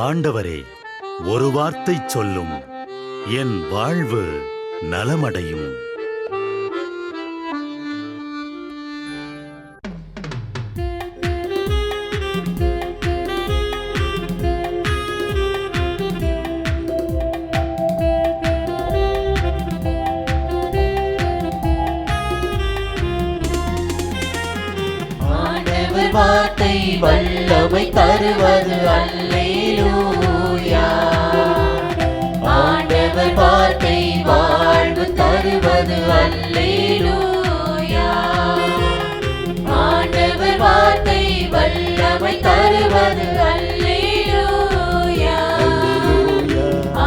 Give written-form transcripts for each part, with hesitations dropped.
ஆண்டவரே, ஒரு வார்த்தை சொல்லும், என் வாழ்வு நலமடையும். வார்த்தை வல்லமை தருவது அல்லேலூயா. ஆண்டவர் வார்த்தை வாழ்வு தருவது அல்லேலூயா. ஆண்டவர் வார்த்தை வல்லமை தருவது அல்லேலூயா.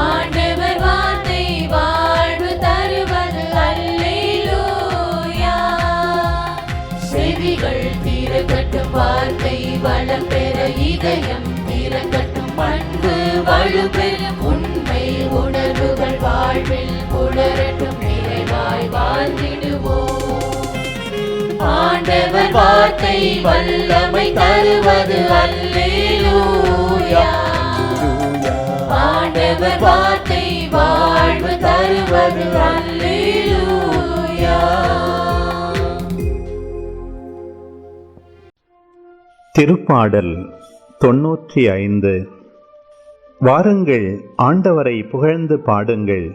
ஆண்டவர் வார்த்தை வாழ்வு தருவது அல்லேலூயா. செவிகள் திறக்கட்டும், வார்த்தை வளம் பெற இதயம் திறக்கட்டும், பண்பு வலுப்பெறும், உண்மை உணர்வுகள் வாழ்வில் புலரட்டும், நிறைவாய் வாழ்ந்திடுவோம். ஆண்டவர் வார்த்தை வல்லமை தருவது அல்லேலூயா. ஆண்டவர் வார்த்தை வாழ்வு தருவது அல்லேலூயா. திருப்பாடல் 95. வாருங்கள், ஆண்டவரை புகழ்ந்து பாடுங்கள்.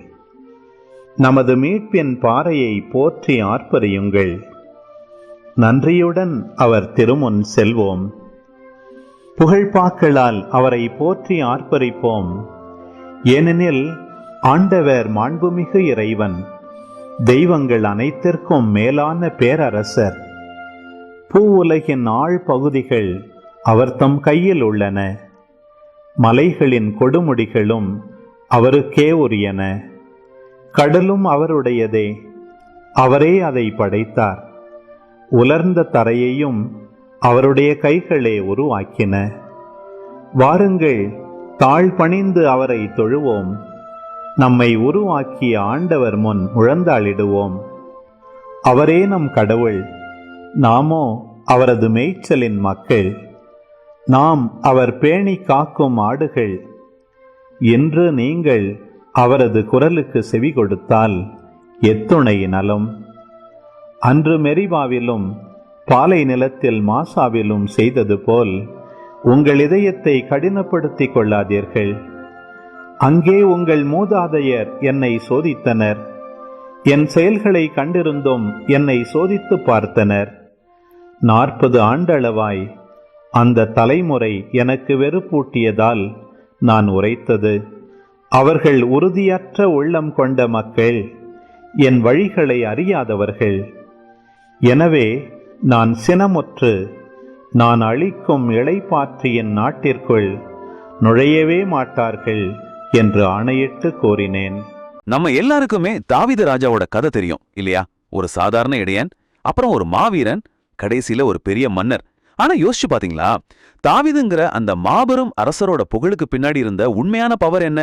நமது மீட்பின் பாறையை போற்றி ஆர்ப்பரியுங்கள். நன்றியுடன் அவர் திருமுன் செல்வோம். புகழ்பாக்களால் அவரை போற்றி ஆர்ப்பரிப்போம். ஏனெனில் ஆண்டவர் மாண்புமிகு இறைவன், தெய்வங்கள் அனைத்திற்கும் மேலான பேரரசர். பூவுலகின் ஆழ் பகுதிகள் அவர் தம் கையில் உள்ளன. மலைகளின் கொடுமுடிகளும் அவருக்கே உரியன. கடலும் அவருடையதே, அவரே அதை படைத்தார். உலர்ந்த தரையையும் அவருடைய கைகளே உருவாக்கின. வாருங்கள், தாழ்பணிந்து அவரை தொழுவோம். நம்மை உருவாக்கிய ஆண்டவர் முன் முழந்தாளிடுவோம். அவரே நம் கடவுள், நாமோ அவரது மேய்ச்சலின் மக்கள். நாம் அவர் பேணி காக்கும் ஆடுகள். என்று நீங்கள் அவரது குரலுக்கு செவி கொடுத்தால் எத்துணை நலம். அன்று மெரிபாவிலும் பாலை நிலத்தில் மாசாவிலும் செய்தது போல் உங்கள் இதயத்தை கடினப்படுத்திக் கொள்ளாதீர்கள். அங்கே உங்கள் மூதாதையர் என்னை சோதித்தனர். என் செயல்களை கண்டிருந்தும் என்னை சோதித்து பார்த்தனர். 40 ஆண்டளவாய் அந்த தலைமுறை எனக்கு வெறுப்பூட்டியதால் நான் உரைத்தது, அவர்கள் உறுதியற்ற உள்ளம் கொண்ட மக்கள், என் வழிகளை அறியாதவர்கள். எனவே நான் சினமுற்று, நான் அளிக்கும் இளைப்பாற்றியின் நாட்டிற்குள் நுழையவே மாட்டார்கள் என்று ஆணையிட்டு கோரினேன். நம்ம எல்லாருக்குமே தாவீது ராஜாவோட கதை தெரியும் இல்லையா? ஒரு சாதாரண இடையன், அப்புறம் ஒரு மாவீரன், கடைசியில ஒரு பெரிய மன்னர். ஆனா யோசிச்சு பாத்தீங்களா, தாவீதுங்கிற அந்த மாபெரும் அரசரோட புகழுக்கு பின்னாடி இருந்த உண்மையான பவர் என்ன?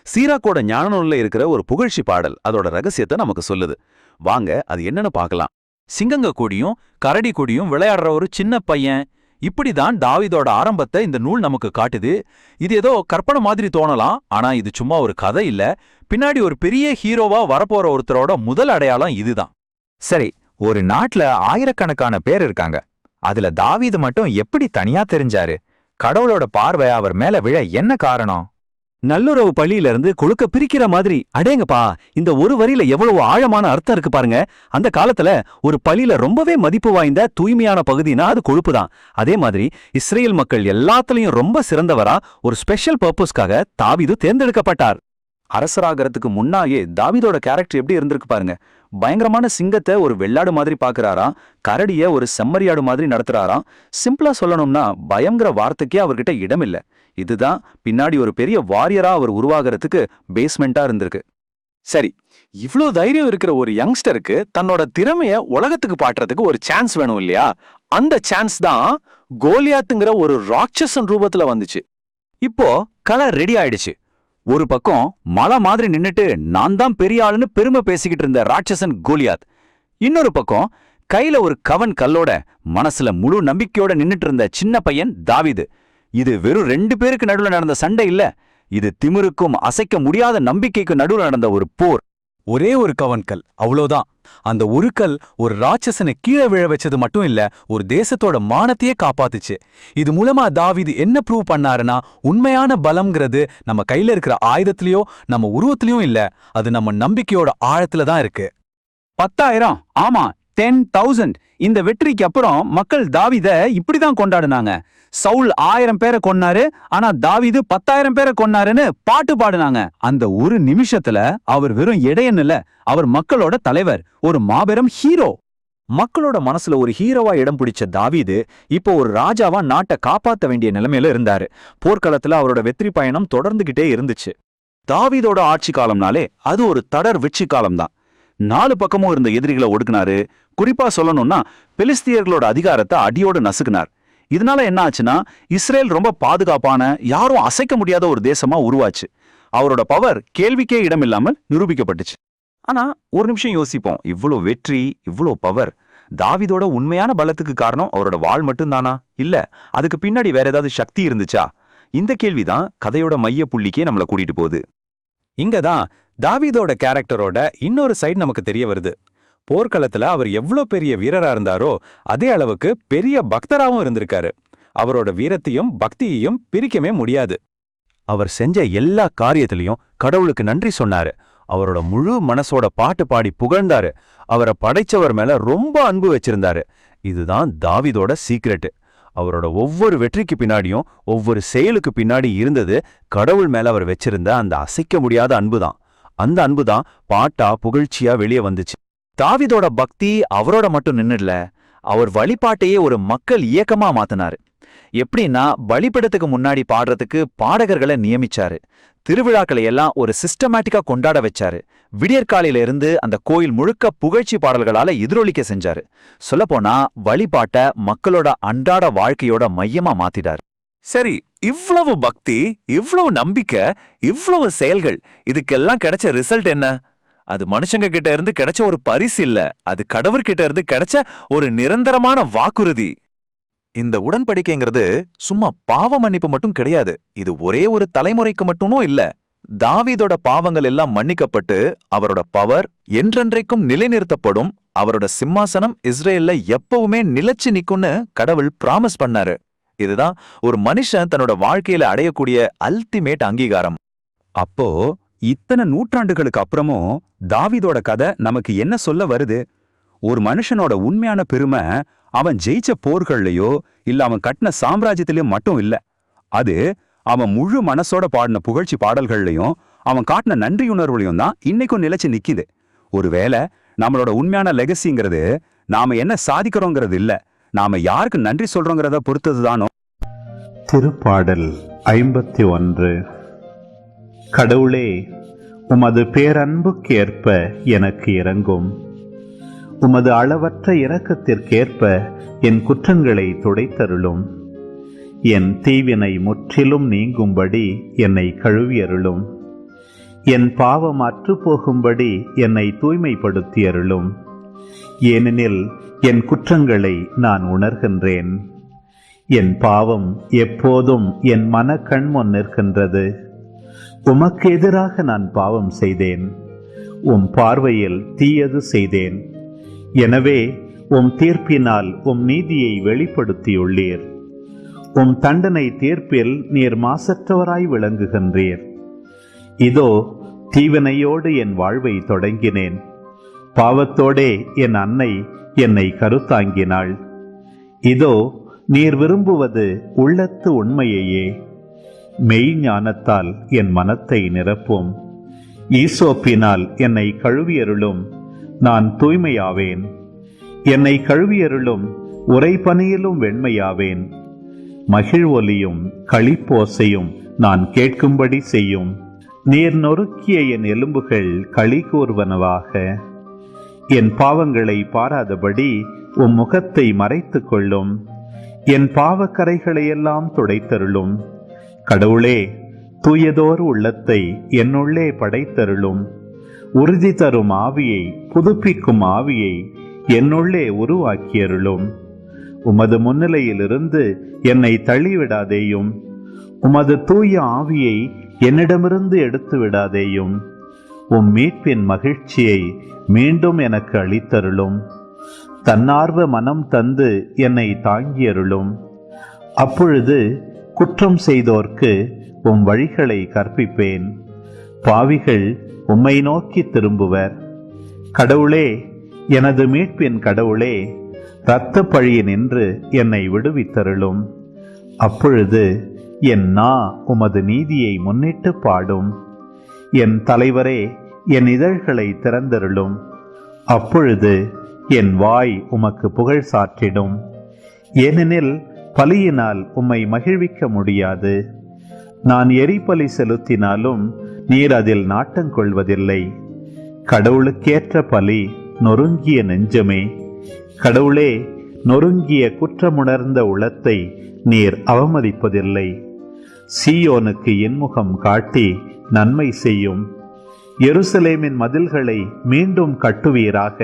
சீராக்கோட ஞான நூல்ல இருக்கிற ஒரு புகழ்ச்சி பாடல் அதோட ரகசியத்தை நமக்கு சொல்லுது. வாங்க அது என்னன்னு பார்க்கலாம். சிங்கங்க கொடியும் கரடி கொடியும் விளையாடுற ஒரு சின்ன பையன், இப்படிதான் தாவீதோட ஆரம்பத்தை இந்த நூல் நமக்கு காட்டுது. இது ஏதோ கற்பனை மாதிரி தோணலாம், ஆனா இது சும்மா ஒரு கதை இல்ல. பின்னாடி ஒரு பெரிய ஹீரோவா வரப்போற ஒருத்தரோட முதல் அடையாளம் இதுதான். சரி, ஒரு நாட்டுல ஆயிரக்கணக்கான பேர் இருக்காங்க. அதுல தாவீது மட்டும் எப்படி தனியா தெரிஞ்சாரு? கடவுளோட பார்வை அவர் மேல விழ என்ன காரணம்? நல்லுறவு பள்ளியில இருந்து கொழுக்க பிரிக்கிற மாதிரி. அடேங்கப்பா, இந்த ஒரு வரியில எவ்வளவு ஆழமான அர்த்தம் இருக்கு பாருங்க. அந்த காலத்துல ஒரு பள்ளியில ரொம்பவே மதிப்பு வாய்ந்த தூய்மையான பகுதினா அது கொழுப்பு தான். அதே மாதிரி இஸ்ரேல் மக்கள் எல்லாத்துலயும் ரொம்ப சிறந்தவரா ஒரு ஸ்பெஷல் பர்பஸ்க்காக தாவீது தேர்ந்தெடுக்கப்பட்டார். அரசராகிறதுக்கு முன்னாயே தாவீதோட கேரக்டர் எப்படி இருந்திருக்கு பாருங்க. பயங்கரமான சிங்கத்தை ஒரு வெள்ளாடு மாதிரி பாக்குறாராம், கரடிய ஒரு செம்மறியாடு மாதிரி நடத்துறாராம். சிம்பிளா சொல்லணும்னா பயங்கர வார்த்தைக்கே அவர்கிட்ட இடமில்ல. இதுதான் பின்னாடி ஒரு பெரிய வாரியரா அவர் உருவாகிறதுக்கு பேஸ்மெண்டா இருந்திருக்கு. சரி, இவ்ளோ தைரியம் இருக்கிற ஒரு யங்ஸ்டருக்கு தன்னோட திறமைய உலகத்துக்கு பாட்டுறதுக்கு ஒரு சான்ஸ் வேணும் இல்லையா? அந்த சான்ஸ் தான் கோலியாத்துங்கிற ஒரு ராட்சசன் ரூபத்துல வந்துச்சு. இப்போ கலர் ரெடி ஆயிடுச்சு. ஒரு பக்கம் மலை மாதிரி நின்னுட்டு நான் தான் பெரிய ஆளுன்னு பெருமை பேசிக்கிட்டு இருந்த ராட்சசன் கோலியாத், இன்னொரு பக்கம் கையில ஒரு கவன் கல்லோட மனசுல முழு நம்பிக்கையோட நின்னுட்டு இருந்த சின்ன பையன் தாவீது. இது வெறும் 2 பேருக்கு நடுவுல நடந்த சண்டை இல்ல, இது திமிருக்கும் அசைக்க முடியாத நம்பிக்கைக்கு நடுவுல நடந்த ஒரு போர். ஒரே ஒரு கவன்கல், அவ்வளோதான். அந்த ஒரு கல் ஒரு ராட்சசனை கீழே விழ வச்சது மட்டும் இல்ல, ஒரு தேசத்தோட மானத்தையே காப்பாத்துச்சு. இது மூலமா தாவீது என்ன ப்ரூவ் பண்ணாருன்னா, உண்மையான பலம்ங்கிறது நம்ம கையில இருக்கிற ஆயுதத்திலயோ நம்ம உருவத்திலயும் இல்ல, அது நம்ம நம்பிக்கையோட ஆழத்துல தான் இருக்கு. 10,000, ஆமா 10,000. இந்த வெற்றிக்கு அப்புறம் மக்கள் தாவீத இப்படிதான் கொண்டாடுனாங்க. சவுல் 1000 பேரை கொன்னாரு, ஆனா தாவீது 10,000 பேரை கொன்னாருன்னு பாட்டு பாடுனாங்க. அந்த ஒரு நிமிஷத்துல அவர் வெறும் இடையன் இல்ல, அவர் மக்களோட தலைவர், ஒரு மாபெரும் ஹீரோ. மக்களோட மனசுல ஒரு ஹீரோவா இடம் பிடிச்ச தாவீது இப்போ ஒரு ராஜாவா நாட்டை காப்பாத்த வேண்டிய நிலைமையில இருந்தாரு. போர்க்களத்துல அவரோட வெற்றி பயணம் தொடர்ந்துகிட்டே இருந்துச்சு. தாவீதோட ஆட்சி காலம்னாலே அது ஒரு தொடர் வெற்றி காலம்தான். 4 பக்கமும் இருந்த எதிரிகளை ஒடுக்குனாரு. குறிப்பா சொல்லணும்னா பெலிஸ்தியர்களோட அதிகாரத்தை அடியோடு நசுக்குனார். இதனால என்ன ஆச்சுன்னா, இஸ்ரேல் ரொம்ப பாதுகாப்பான, யாரும் அசைக்க முடியாத ஒரு தேசமா உருவாச்சு. அவரோட பவர் கேள்விக்கே இடமில்லாமல் நிரூபிக்கப்பட்டுச்சு. ஆனா ஒரு நிமிஷம் யோசிப்போம், இவ்வளோ வெற்றி, இவ்வளோ பவர், தாவீதோட உண்மையான பலத்துக்கு காரணம் அவரோட வாள் மட்டும்தானா? இல்ல, அதுக்கு பின்னாடி வேற ஏதாவது சக்தி இருந்துச்சா? இந்த கேள்விதான் கதையோட மைய புள்ளிக்கே நம்மள கூட்டிட்டு போகுது. இங்கதான் தாவீதோட கேரக்டரோட இன்னொரு சைடு நமக்கு தெரிய வருது. போர்க்களத்துல அவர் எவ்வளோ பெரிய வீரரா இருந்தாரோ அதே அளவுக்கு பெரிய பக்தராவும் இருந்திருக்காரு. அவரோட வீரத்தையும் பக்தியையும் பிரிக்கவே முடியாது. அவர் செஞ்ச எல்லா காரியத்திலையும் கடவுளுக்கு நன்றி சொன்னாரு. அவரோட முழு மனசோட பாட்டு பாடி புகழ்ந்தாரு. அவரை படைச்சவர் மேல ரொம்ப அன்பு வச்சிருந்தாரு. இதுதான் தாவீதோட சீக்ரெட். அவரோட ஒவ்வொரு வெற்றிக்கு பின்னாடியும், ஒவ்வொரு செயலுக்கு பின்னாடி இருந்தது கடவுள் மேல அவர் வச்சிருந்த அந்த அசைக்க முடியாத அன்புதான். அந்த அன்புதான் பாட்டா புகழ்ச்சியா வெளியே வந்துச்சு. தாவீதோட பக்தி அவரோட மட்டும் நின்னுடல, அவர் வழிபாட்டையே ஒரு மக்கள் இயக்கமா மாத்தினாரு. எப்படின்னா, பலிபீடத்துக்கு முன்னாடி பாடுறதுக்கு பாடகர்களை நியமிச்சாரு. திருவிழாக்களை எல்லாம் ஒரு சிஸ்டமேட்டிக்கா கொண்டாட வச்சாரு. விடியற்காலையில இருந்து அந்த கோயில் முழுக்க புகழ்ச்சி பாடல்களால எதிரொலிக்க செஞ்சாரு. சொல்லப்போனா வழிபாட்ட மக்களோட அன்றாட வாழ்க்கையோட மையமா மாத்திட்டாரு. சரி, இவ்வளவு பக்தி, இவ்வளவு நம்பிக்கை, இவ்வளவு செயல்கள், இதுக்கெல்லாம் கிடைச்ச ரிசல்ட் என்ன? அது மனுஷங்க கிட்ட இருந்து கிடைச்ச ஒரு பரிசு இல்ல, அது கடவுள்கிட்ட இருந்து கிடைச்ச ஒரு நிரந்தரமான வாக்குறுதி. இந்த உடன்படிக்கைங்கிறது சும்மா பாவ மன்னிப்பு மட்டும் கிடையாது. இது ஒரே ஒரு தலைமுறைக்கு மட்டும் இல்ல. தாவீதோட பாவங்கள் எல்லாம் மன்னிக்கப்பட்டு அவரோட பவர் என்றென்றைக்கும் நிலைநிறுத்தப்படும். அவரோட சிம்மாசனம் இஸ்ரேல்ல எப்பவுமே நிலைச்சு நிக்கும்னு கடவுள் பிராமிஸ் பண்ணாரு. இதுதான் ஒரு மனுஷன் தன்னோட வாழ்க்கையில அடையக்கூடிய அல்டிமேட் அங்கீகாரம். அப்போ இத்தனை நூற்றாண்டுகளுக்கு அப்புறமும் தாவீதோட கதை நமக்கு என்ன சொல்ல வருது? ஒரு மனுஷனோட உண்மையான பெருமை அவன் ஜெயிச்ச போர்கள்லயோ இல்ல அவன் கட்டின சாம்ராஜ்யத்திலயோ மட்டும் இல்ல. அது அவன் முழு மனசோட பாடின புகழ்ச்சி பாடல்கள்லயும் அவன் காட்டின நன்றியுணர்வுலையும் தான் இன்னைக்கும் நிலைச்சு நிக்குது. ஒருவேளை நம்மளோட உண்மையான லெகசிங்கிறது நாம என்ன சாதிக்கிறோங்கிறது இல்ல, நாம யாருக்கு நன்றி சொல்றோங்கிறத பொறுத்ததுதானோ. திருப்பாடல் 51. கடவுளே, உமது பேரன்புக்கேற்ப எனக்கு இரங்கும். உமது அளவற்ற இரக்கத்திற்கேற்ப என் குற்றங்களை துடைத்தருளும். என் தீவினை முற்றிலும் நீங்கும்படி என்னை கழுவியருளும். என் பாவம் அற்றுப்போகும்படி என்னை தூய்மைப்படுத்தியருளும். ஏனெனில் என் குற்றங்களை நான் உணர்கின்றேன். என் பாவம் எப்போதும் என் மனக்கண் முன் நிற்கின்றது. உமக்கு எதிராக நான் பாவம் செய்தேன், உம் பார்வையில் தீயது செய்தேன். எனவே உம் தீர்ப்பினால் உம் நீதியை வெளிப்படுத்தியுள்ளீர். உம் தண்டனை தீர்ப்பில் நீர் மாசற்றவராய் விளங்குகின்றீர். இதோ தீவினையோடு என் வாழ்வை தொடங்கினேன். பாவத்தோடே என் அன்னை என்னை கருத்தாங்கினாள். இதோ நீர் விரும்புவது உள்ளத்து உண்மையையே. மெய்ஞானத்தால் என் மனத்தை நிரப்பும். ஈசோப்பினால் என்னை கழுவியருளும், நான் தூய்மையாவேன். என்னை கழுவியருளும், உறைபனியிலும் வெண்மையாவேன். மகிழ்வொலியும் களிப்போசையும் நான் கேட்கும்படி செய்யும். நீர் நொறுக்கிய என் எலும்புகள் களி கூர்வனவாக. என் பாவங்களை பாராதபடி உம் முகத்தை மறைத்துக் கொள்ளும். என் பாவக்கரைகளையெல்லாம் துடைத்தருளும். கடவுளே, தூயதோர் உள்ளத்தை என்னுள்ளே படைத்தருளும். உறுதி தரும் ஆவியை, புதுப்பிக்கும் ஆவியை என்னுள்ளே உருவாக்கியருளும். உமது முன்னிலையிலிருந்து என்னை தள்ளிவிடாதேயும். உமது தூய ஆவியை என்னிடமிருந்து எடுத்து விடாதேயும். உம் மீட்பின் மகிழ்ச்சியை மீண்டும் எனக்கு அளித்தருளும். தன்னார்வ மனம் தந்து என்னை தாங்கியருளும். அப்பொழுது குற்றம் செய்தோர்க்கு உம் வழிகளை கற்பிப்பேன். பாவிகள் உம்மை நோக்கி திரும்புவர். கடவுளே, எனது மீட்பின் கடவுளே, இரத்த பழியினின்று என்னை விடுவித்தருளும். அப்பொழுது என் நா உமது நீதியை முன்னிட்டு பாடும். என் தலைவரே, என் இதழ்களை திறந்தருளும். அப்பொழுது என் வாய் உமக்கு புகழ் சாற்றிடும். ஏனெனில் பலியினால் உம்மை மகிழ்விக்க முடியாது. நான் எரிபலி செலுத்தினாலும் நீர் அதில் நாட்டங்கொள்வதில்லை. கடவுளுக்கேற்ற பலி நொறுங்கிய நெஞ்சமே. கடவுளே, நொறுங்கிய குற்றமுணர்ந்த உளத்தை நீர் அவமதிப்பதில்லை. சீயோனுக்கு இன்முகம் காட்டி நன்மை செய்யும். எருசலேமின் மதில்களை மீண்டும் கட்டுவீராக.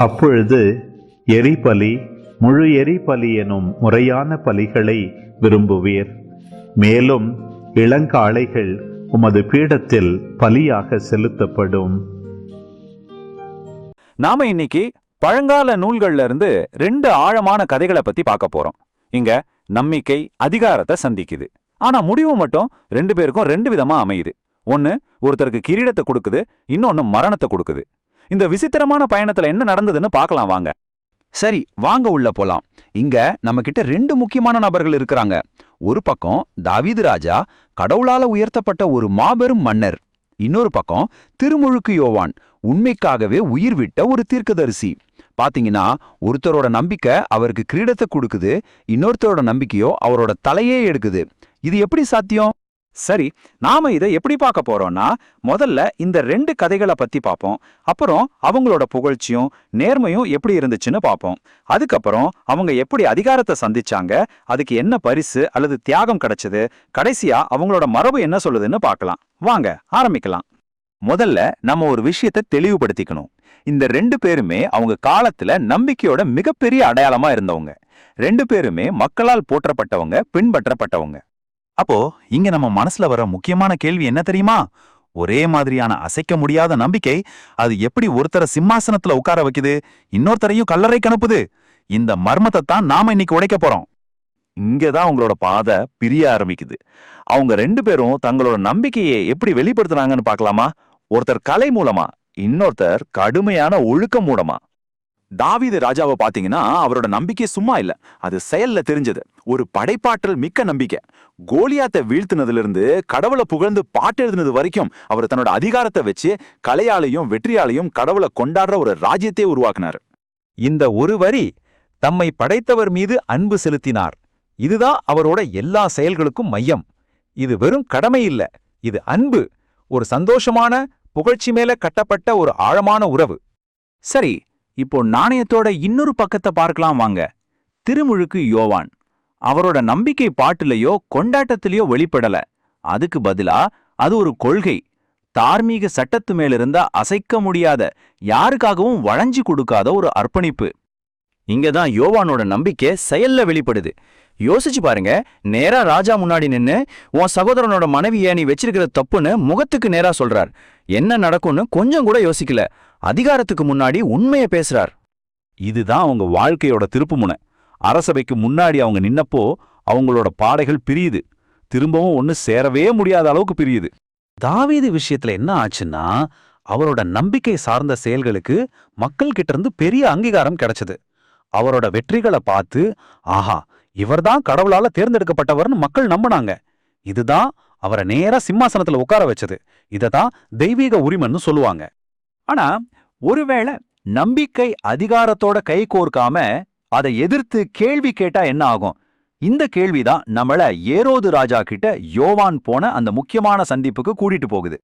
அப்பொழுது எரிபலி, முழு எரிபலி எனும் முறையான பலிகளை விரும்புவீர். மேலும் இளங்காளைகள் உமது பீடத்தில் பலியாக செலுத்தப்படும். நாம இன்னைக்கு பழங்கால நூல்கள்ல இருந்து 2 ஆழமான கதைகளை பத்தி பார்க்க போறோம். இங்க நம்பிக்கை அதிகாரத்தை சந்திக்குது. ஆனா முடிவு மட்டும் 2 பேருக்கும் 2 விதமா அமையுது. ஒன்னு ஒருத்தருக்கு கிரீடத்தை கொடுக்குது, இன்னொன்னு மரணத்தை கொடுக்குது. இந்த விசித்திரமான பயணத்துல என்ன நடந்ததுன்னு பார்க்கலாம் வாங்க. சரி, வாங்க உள்ள போலாம். இங்க நம்ம கிட்ட 2 முக்கியமான நபர்கள் இருக்கிறாங்க. ஒரு பக்கம் தாவீது ராஜா, கடவுளால உயர்த்தப்பட்ட ஒரு மாபெரும் மன்னர். இன்னொரு பக்கம் திருமுழுக்கு யோவான், உண்மைக்காகவே உயிர் விட்ட ஒரு தீர்க்கதரிசி. பாத்தீங்கன்னா, ஒருத்தரோட நம்பிக்கை அவருக்கு கிரீடத்தை கொடுக்குது, இன்னொருத்தரோட நம்பிக்கையோ அவரோட தலையே எடுக்குது. இது எப்படி சாத்தியம்? சரி, நாம இதை எப்படி பார்க்க போறோம்னா, முதல்ல இந்த 2 கதைகளை பத்தி பார்ப்போம். அப்புறம் அவங்களோட புகழ்ச்சியும் நேர்மையும் எப்படி இருந்துச்சுன்னு பார்ப்போம். அதுக்கப்புறம் அவங்க எப்படி அதிகாரத்தை சந்திச்சாங்க, அதுக்கு என்ன பரிசு அல்லது தியாகம் கிடைச்சது, கடைசியா அவங்களோட மரபு என்ன சொல்லுதுன்னு பார்க்கலாம். வாங்க ஆரம்பிக்கலாம். முதல்ல நம்ம ஒரு விஷயத்தை தெளிவுபடுத்திக்கணும். இந்த 2 பேருமே அவங்க காலத்துல நம்பிக்கையோட மிகப்பெரிய அடையாளமா இருந்தவங்க. 2 பேருமே மக்களால் போற்றப்பட்டவங்க, பின்பற்றப்பட்டவங்க. அப்போ இங்க நம்ம மனசுல வர முக்கியமான கேள்வி என்ன தெரியுமா? ஒரே மாதிரியான அசைக்க முடியாத நம்பிக்கை, அது எப்படி ஒருத்தரை சிம்மாசனத்துல உட்கார வைக்குது, இன்னொருத்தரையும் கல்லறைக்கு அனுப்புது? இந்த மர்மத்தை தான் நாம இன்னைக்கு உடைக்க போறோம். இங்கதான் அவங்களோட பாதை பிரிய ஆரம்பிக்குது. அவங்க 2 பேரும் தங்களோட நம்பிக்கையை எப்படி வெளிப்படுத்துனாங்கன்னு பார்க்கலாமா? ஒருத்தர் கலை மூலமா, இன்னொருத்தர் கடுமையான ஒழுக்கம் மூலமா. தாவீது ராஜாவை பாத்தீங்கன்னா, அவரோட நம்பிக்கை சும்மா இல்ல, அது செயல்ல தெரிஞ்சது. ஒரு படைப்பாற்றல் மிக்க நம்பிக்கை. கோலியாத்தை வீழ்த்தினதுல இருந்து கடவுளை புகழ்ந்து பாட்டு எழுதினது வரைக்கும் அவர் தன்னோட அதிகாரத்தை வச்சு கலையாலையும் வெற்றியாலையும் கடவுளை கொண்டாடுற ஒரு ராஜ்யத்தை உருவாக்குனார். இந்த ஒரு வரி, தம்மை படைத்தவர் மீது அன்பு செலுத்தினார், இதுதான் அவரோட எல்லா செயல்களுக்கும் மையம். இது வெறும் கடமை இல்ல, இது அன்பு, ஒரு சந்தோஷமான புகழ்ச்சி மேல கட்டப்பட்ட ஒரு ஆழமான உறவு. சரி, இப்போ நாணயத்தோட இன்னொரு பக்கத்தை பார்க்கலாம் வாங்க. திருமுழுக்கு யோவான், அவரோட நம்பிக்கை பாட்டுலயோ கொண்டாட்டத்திலயோ வெளிப்படல. அதுக்கு பதிலா அது ஒரு கொள்கை, தார்மீக சட்டத்து மேலிருந்த அசைக்க முடியாத, யாருக்காகவும் வளைஞ்சு கொடுக்காத ஒரு அர்ப்பணிப்பு. இங்கதான் யோவானோட நம்பிக்கை செயல்ல வெளிப்படுது. யோசிச்சு பாருங்க, நேரா ராஜா முன்னாடி நின்னு உன் சகோதரனோட மனைவிய நீ வச்சிருக்கிற தப்புன்னு முகத்துக்கு நேரா சொல்றார். என்ன நடக்கும்னு கொஞ்சம் கூட யோசிக்கல. அதிகாரத்துக்கு முன்னாடி உண்மையை பேசுறார். இதுதான் அவங்க வாழ்க்கையோட திருப்புமுனை. அரசபைக்கு முன்னாடி அவங்க நின்னப்போ அவங்களோட பாடைகள் பிரியுது, திரும்பவும் ஒன்னு சேரவே முடியாத அளவுக்கு பிரியுது. தாவீது விஷயத்துல என்ன ஆச்சுன்னா, அவரோட நம்பிக்கை சார்ந்த செயல்களுக்கு மக்கள் கிட்ட இருந்து பெரிய அங்கீகாரம் கிடைச்சது. அவரோட வெற்றிகளை பார்த்து, ஆஹா, இவர்தான் கடவுளால தேர்ந்தெடுக்கப்பட்டவர்னு மக்கள் நம்பினாங்க. இதுதான் அவரை நேரா சிம்மாசனத்துல உட்கார வச்சது. இததான் தெய்வீக உரிமைன்னு சொல்லுவாங்க. ஆனா ஒருவேளை நம்பிக்கை அதிகாரத்தோட கை கோர்க்காம அதை எதிர்த்து கேள்வி கேட்டா என்ன ஆகும்? இந்த கேள்விதான் நம்மள ஏரோது ராஜா கிட்ட யோவான் போன அந்த முக்கியமான சந்திப்புக்கு கூட்டிட்டு போகுது.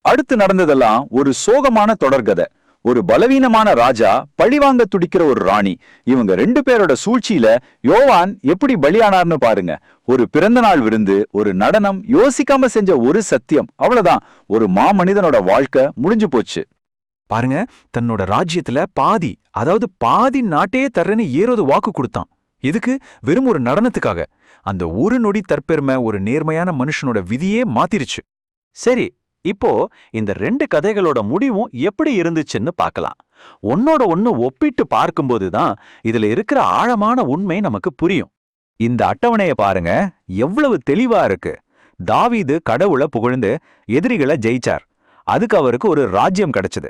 அடுத்து நடந்ததெல்லாம் ஒரு சோகமான தொடர்கதை. ஒரு பலவீனமான ராஜா, பழிவாங்க துடிக்கிற ஒரு ராணி. இவங்க 2 பேரோட சூழ்ச்சியில யோவான் எப்படி பலியானார்னு பாருங்க. ஒரு பிறந்த நாள் விருந்து, ஒரு நடனம், யோசிக்காம செஞ்ச ஒரு சத்தியம், அவ்வளவுதான். ஒரு மாமனிதனோட வாழ்க்கை முடிஞ்சு போச்சு. பாருங்க, தன்னோட ராஜ்யத்துல பாதி, அதாவது பாதி நாட்டையே தர்றேன்னு ஏரோது வாக்கு கொடுத்தான். எதுக்கு? வெறும் ஒரு நடனத்துக்காக. அந்த ஒரு நொடி தற்பெருமை ஒரு நேர்மையான மனுஷனோட விதியே மாத்திருச்சு. சரி, இப்போ இந்த 2 கதைகளோட முடிவும் எப்படி இருந்துச்சுன்னு பார்க்கலாம். ஒன்னோட ஒன்னு ஒப்பிட்டு பார்க்கும்போது தான் இதுல இருக்கிற ஆழமான உண்மை நமக்கு புரியும். இந்த அட்டவணைய பாருங்க, எவ்வளவு தெளிவா இருக்கு. தாவீது கடவுளை புகழ்ந்து எதிரிகளை ஜெயிச்சார். அதுக்கு அவருக்கு ஒரு ராஜ்யம் கிடைச்சது.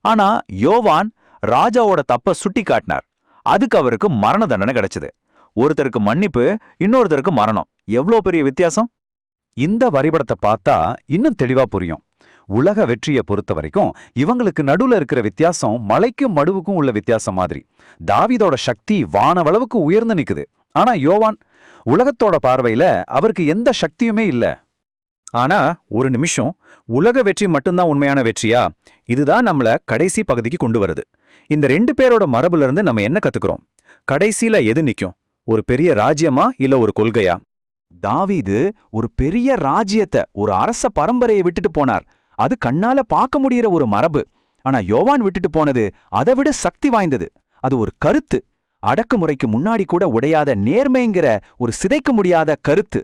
ஆனா யோவான் ராஜாவோட தப்ப சுட்டி காட்டினார். அதுக்கு அவருக்கு மரண தண்டனை கிடைச்சது. ஒருத்தருக்கு மன்னிப்பு, இன்னொருத்தருக்கு மரணம். எவ்வளோ பெரிய வித்தியாசம்! இந்த வரைபடத்தை பார்த்தா இன்னும் தெளிவா புரியும். உலக வெற்றியை பொறுத்த வரைக்கும் இவங்களுக்கு நடுவுல இருக்கிற வித்தியாசம் மலைக்கும் மடுவுக்கும் உள்ள வித்தியாசம் மாதிரி. தாவீதோட சக்தி வானவளவுக்கு உயர்ந்து நிக்குது. ஆனா யோவான், உலகத்தோட பார்வையில அவருக்கு எந்த சக்தியுமே இல்ல. ஆனா ஒரு நிமிஷம், உலக வெற்றி மட்டும்தான் உண்மையான வெற்றியா? இதுதான் நம்மள கடைசி பகுதிக்கு கொண்டு வருது. இந்த 2 பேரோட மரபுல இருந்து நம்ம என்ன கத்துக்கிறோம்? கடைசியில எது நிக்கும்? ஒரு பெரிய ராஜ்யமா இல்ல ஒரு கொள்கையா? தாவீது ஒரு பெரிய ராஜ்யத்தை, ஒரு அரச பரம்பரையை விட்டுட்டு போனார். அது கண்ணால பார்க்க முடியற ஒரு மரபு. ஆனா யோவான் விட்டுட்டு போனது அதை விட சக்தி வாய்ந்தது. அது ஒரு கருத்து. அடக்குமுறைக்கு முன்னாடி கூட உடையாத நேர்மைங்கிற ஒரு சிதைக்க முடியாத கருத்து.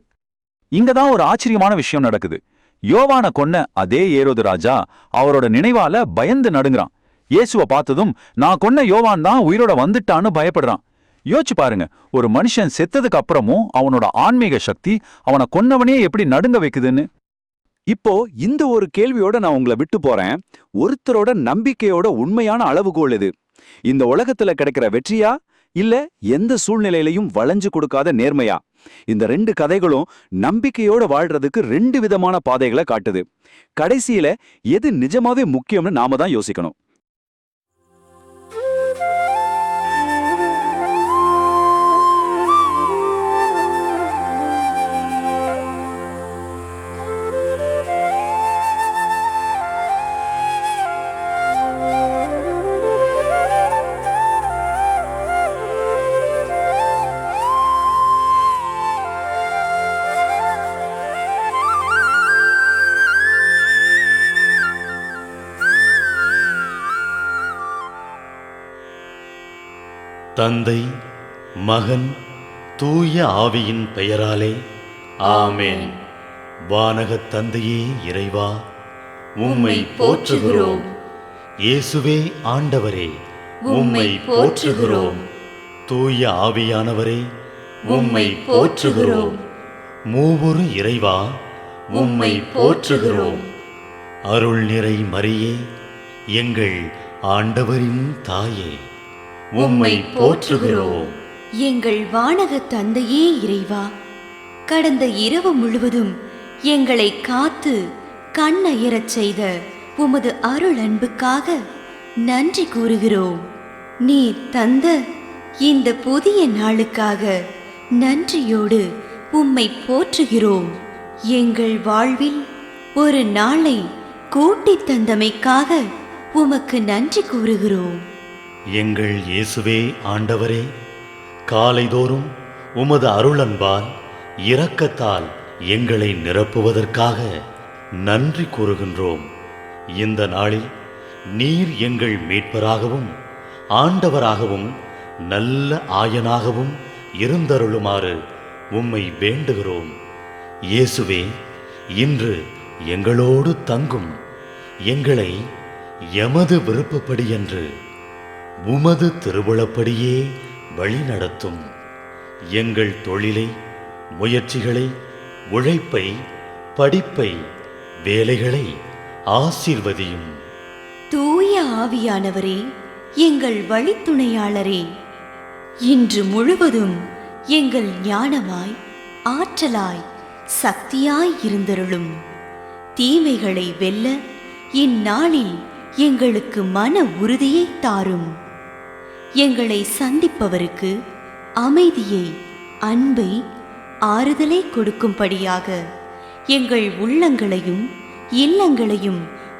இங்கதான் ஒரு ஆச்சரியமான விஷயம் நடக்குது. யோவான கொன்ன அதே ஏரோது ராஜா அவரோட நினைவால பயந்து நடுங்குறான். இயேசுவை பார்த்ததும் நான் கொன்ன யோவான் தான் உயிரோட வந்துட்டான்னு பயப்படுறான். யோசிச்சு பாருங்க, ஒரு மனுஷன் செத்ததுக்கு அப்புறமும் அவனோட ஆன்மீக சக்தி அவனை கொன்னவனே எப்படி நடுங்க வைக்குதுன்னு. இப்போ இந்த ஒரு கேள்வியோட நான் உங்களை விட்டு போறேன். ஒருத்தரோட நம்பிக்கையோட உண்மையான அளவுகோல் எது? இந்த உலகத்துல கிடைக்கிற வெற்றியா, இல்ல எந்த சூழ்நிலையிலையும் வளைஞ்சு கொடுக்காத நேர்மையா? இந்த 2 கதைகளும் நம்பிக்கையோட வாழ்றதுக்கு 2 விதமான பாதைகளை காட்டுது. கடைசியில எது நிஜமாவே முக்கியம்னு நாம தான் யோசிக்கணும். தந்தை, மகன், தூய ஆவியின் பெயராலே ஆமென். வானகத் தந்தையே இறைவா, உம்மை போற்றுகிறோம். இயேசுவே ஆண்டவரே, உம்மை போற்றுகிறோம். தூய ஆவியானவரே, உம்மை போற்றுகிறோம். மூவொரு இறைவா, உம்மை போற்றுகிறோம். அருள் நிறை மரியே, எங்கள் ஆண்டவரின் தாயே, உம்மை போற்றுகிறோம். எங்கள் வானக தந்தையே இறைவா, கடந்த இரவு முழுவதும் எங்களை காத்து கண்ணயரச் செய்த உமது அருள் அன்புக்காக நன்றி கூறுகிறோம். நீர் தந்த இந்த புதிய நாளுக்காக நன்றியோடு உம்மை போற்றுகிறோம். எங்கள் வாழ்வில் ஒரு நாளை கூட்டித் தந்தமைக்காக உமக்கு நன்றி கூறுகிறோம். எங்கள் இயேசுவே ஆண்டவரே, காலைதோறும் உமது அருளன்பால் இரக்கத்தால் எங்களை நிரப்புவதற்காக நன்றி கூறுகின்றோம். இந்த நாளில் நீர் எங்கள் மீட்பராகவும் ஆண்டவராகவும் நல்ல ஆயனாகவும் இருந்தருளுமாறு உம்மை வேண்டுகிறோம். இயேசுவே, இன்று எங்களோடு தங்கும். எங்களை எமது விருப்பப்படியன்று உமது திருவுளப்படியே வழிநடத்தும். எங்கள் தொழிலை, முயற்சிகளை, உழைப்பை, படிப்பை, வேலைகளை ஆசீர்வதியும். தூய ஆவியானவரே, எங்கள் வழித்துணையாளரே, இன்று முழுவதும் எங்கள் ஞானமாய், ஆற்றலாய், சக்தியாய் இருந்தருளும். தீமைகளை வெல்ல இந்நாளில் எங்களுக்கு மன உறுதியை தாரும். எங்களை சந்திப்பவருக்கு அமைதியை, அன்பை, ஆறுதலை கொடுக்கும்படியாக எங்கள் உள்ளங்களையும் இல்லங்களையும்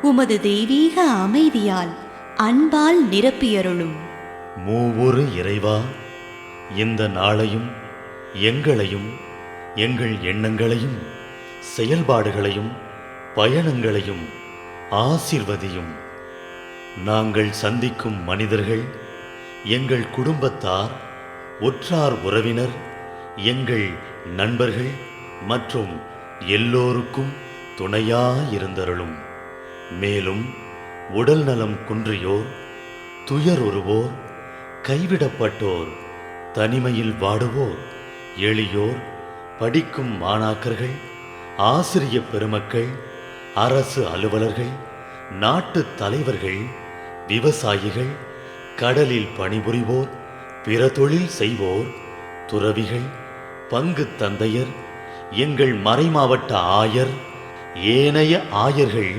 உமது தெய்வீக அமைதியால், அன்பால் நிரப்பியருளும். மூவொரு இறைவா, இந்த நாளையும் எங்களையும் எங்கள் எண்ணங்களையும் செயல்பாடுகளையும் பயணங்களையும் ஆசீர்வதியும். நாங்கள் சந்திக்கும் மனிதர்கள், எங்கள் குடும்பத்தார், உற்றார் உறவினர், எங்கள் நண்பர்கள் மற்றும் எல்லோருக்கும் துணையாயிருந்தருளும். மேலும் உடல் நலம் குன்றியோர், துயருறுவோர், கைவிடப்பட்டோர், தனிமையில் வாடுவோர், எளியோர், படிக்கும் மாணாக்கர்கள், ஆசிரிய பெருமக்கள், அரசு அலுவலர்கள், நாட்டு தலைவர்கள், விவசாயிகள், கடலில் பணிபுரிவோர், பிற தொழில் செய்வோர், துறவிகள், பங்கு தந்தையர், எங்கள் மறைமாவட்ட ஆயர், ஏனைய ஆயர்கள்,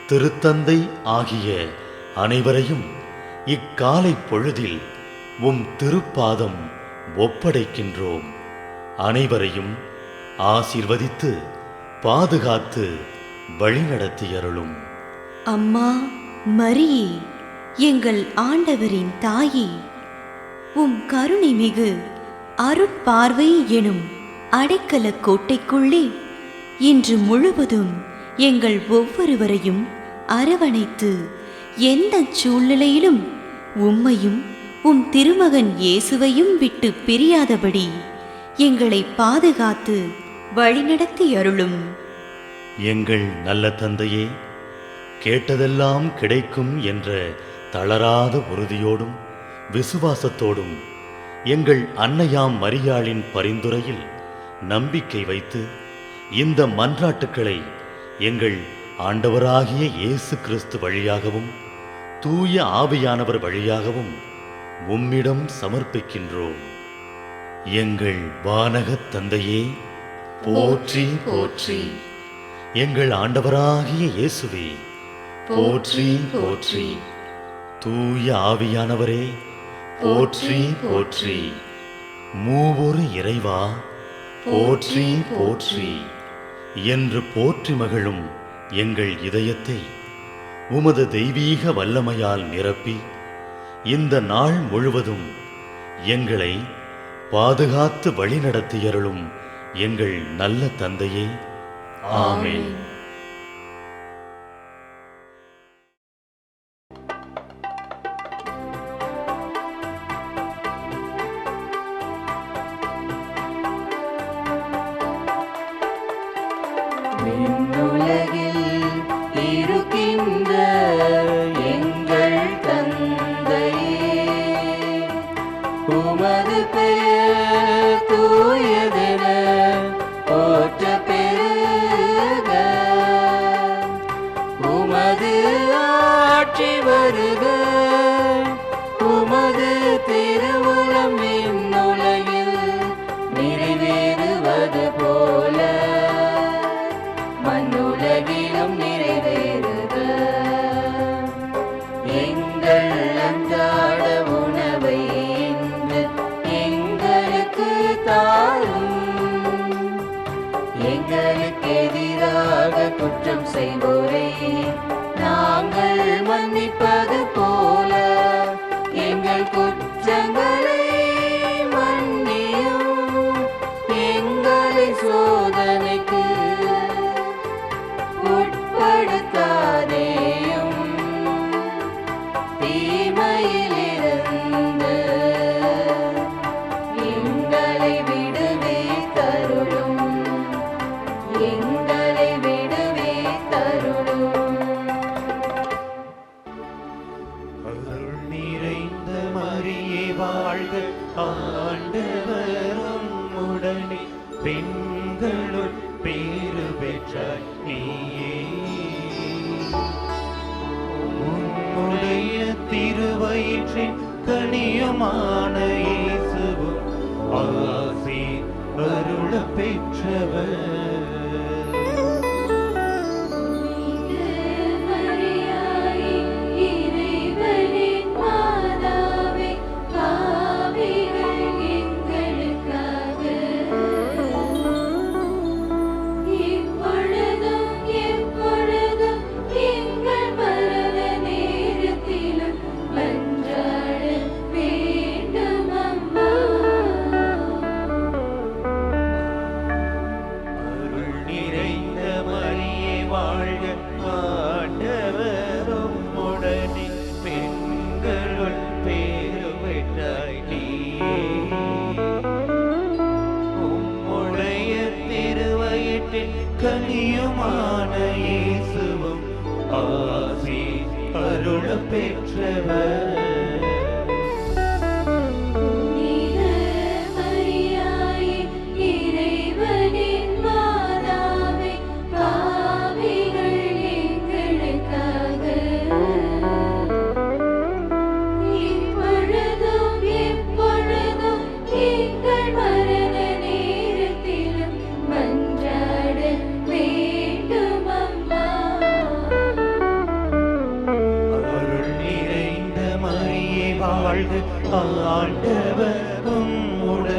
திருத்தந்தை ஆகிய அனைவரையும் இக்காலை பொழுதில் உம் திருப்பாதம் ஒப்படைக்கின்றோம். அனைவரையும் ஆசீர்வதித்து பாதுகாத்து வழிநடத்தியருளும். அம்மா மரியே, எங்கள் ஆண்டவரின் தாயே, உம் கருணை மிகு அருட்பார்வை எனும் அடைக்கல கோட்டைக்குள்ளே இன்று முழுவதும் எங்கள் ஒவ்வொருவரையும் அரவணைத்து எந்த சூழ்நிலையிலும் உம்மையும் உம் திருமகன் இயேசுவையும் விட்டு பிரியாதபடி எங்களை பாதுகாத்து வழிநடத்தி அருளும். எங்கள் நல்ல தந்தையே, கேட்டதெல்லாம் கிடைக்கும் என்ற தளராத உறுதியோடும் விசுவாசத்தோடும் எங்கள் அன்னையாம் மரியாளின் பரிந்துரையில் நம்பிக்கை வைத்து இந்த மன்றாட்டுக்களை எங்கள் ஆண்டவராகிய இயேசு கிறிஸ்து வழியாகவும் தூய ஆவியானவர் வழியாகவும் உம்மிடம் சமர்ப்பிக்கின்றோம். எங்கள் வானகத் தந்தையே, போற்றி போற்றி. எங்கள் ஆண்டவராகிய இயேசுவே, போற்றி போற்றி. தூய ஆவியானவரே, போற்றி போற்றி. மூவொரு இறைவா, போற்றி போற்றி என்று போற்றி மகிழும் எங்கள் இதயத்தை உமது தெய்வீக வல்லமையால் நிரப்பி இந்த நாள் முழுவதும் எங்களை பாதுகாத்து வழிநடத்தியருளும் எங்கள் நல்ல தந்தையே. ஆமென். விண்ணுலகில் இருக்கின்ற எங்கள் தந்தையே, உமது பெயர் தூயதென போற்ற பெருக. உமது ஆட்சி வருக. உமது திருவுளம் விண்ணுலகில் நிறைவேறுவது போல மண்ணுலகிலும் நிறைவேறுக. எங்கள் அன்றாட உணவை இன்று எங்களுக்கு தாரும். எங்களுக்கு எதிராக குற்றம் செய்வோரை நாங்கள் மன்னிப்பது போல எங்கள் குற்றங்களை மன்னியும். எங்களை சோதனைக்கு உட்படுத்தாதேயும், தீமையிலிருந்து எங்களை விடுவித்தருளும். எங்களை விடுவித்தருளும். அருள் நிறைந்த மரியே வாழ்க, ஆண்டவரும் உடனே பெண்களுள் பேறு பெற்றாய் நீயே. உம்முடைய திருவயிற்றின் கனியுமான இயேசுவும் ஆசி அருள பெற்றவர். வயிற்றின் கனியுமான இயேசுவும் ஆசி அருள பெற்றவர். ஆண்டவர் உம்முடன்